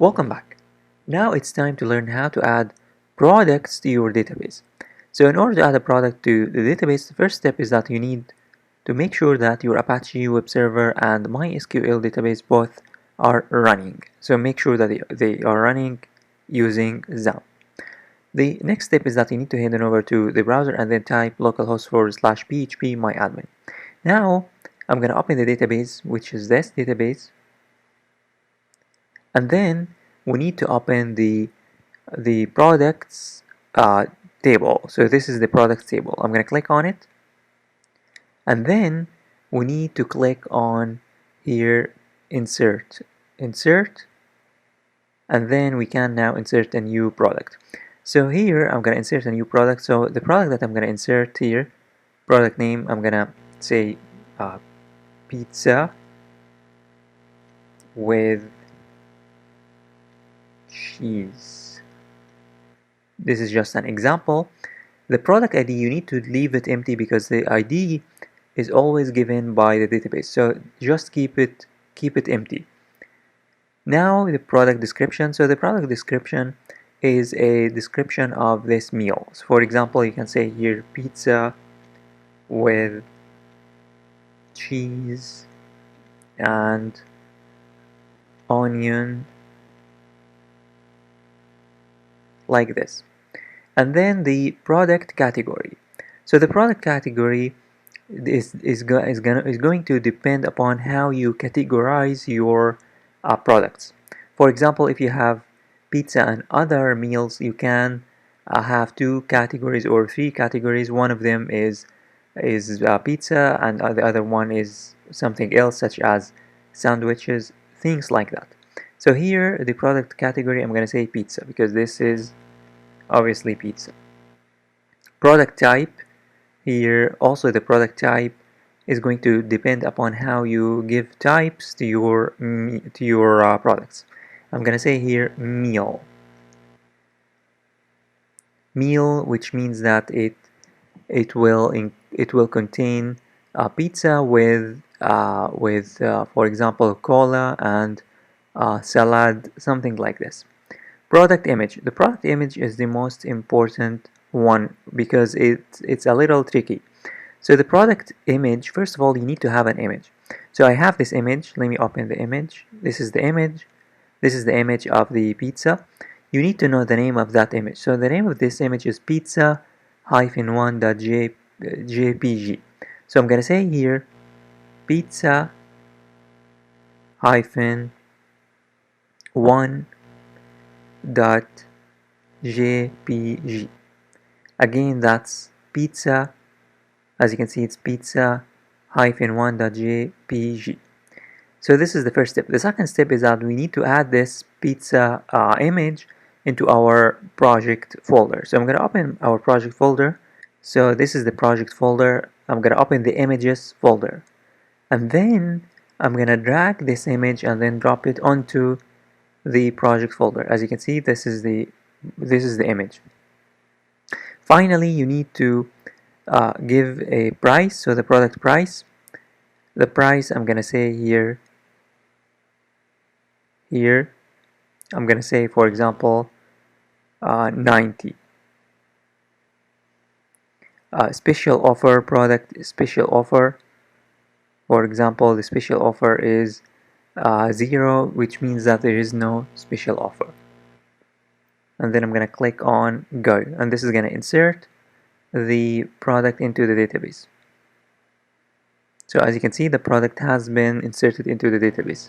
Welcome back. Now it's time to learn how to add products to your database. So in order to add a product to the database, the first step is that you need to make sure that your Apache web server and MySQL database both are running. So make sure that they are running using them. The next step is that you need to head on over to the browser and then type localhost/php-myadmin. Now I'm going to open the database, which is this database, and then we need to open the products table. So this is the products table. I'm going to click on it, and then we need to click on here insert, and then we can now insert a new product. So here I'm going to insert a new product. So the product that I'm going to insert here, product name, I'm going to say pizza with cheese. This is just an example. The product ID, you need to leave it empty because the ID is always given by the database. So just keep it empty. Now the product description. So the product description is a description of this meal. So for example, you can say here pizza with cheese and onion, like this. And then the product category. So the product category is going to depend upon how you categorize your products. For example, if you have pizza and other meals, you can have two categories or three categories. One of them is pizza, and the other one is something else, such as sandwiches, things like that. So here, the product category, I'm going to say pizza because this is obviously pizza. Product type, here also the product type is going to depend upon how you give types to your products. I'm going to say here meal, which means that it will contain pizza with for example cola and salad, something like this. Product image. The product image is the most important one because it's a little tricky. So the product image, first of all, you need to have an image. So I have this image. Let me open the image. This is the image. This is the image of the pizza. You need to know the name of that image. So the name of this image is pizza-1.jpg. So I'm going to say here pizza-1.jpg. Again, that's pizza. As you can see, it's pizza-1.jpg. So this is the first step. The second step is that we need to add this pizza image into our project folder. So I'm going to open our project folder. So this is the project folder. I'm going to open the images folder. And then I'm going to drag this image and then drop it onto the project folder. As you can see, this is the image. Finally, you need to give a price. So the product price. The price I'm going to say here I'm going to say, for example, 90. Special offer, product special offer. For example, the special offer is 0, which means that there is no special offer. And then I'm going to click on go, and this is going to insert the product into the database. So as you can see, the product has been inserted into the database.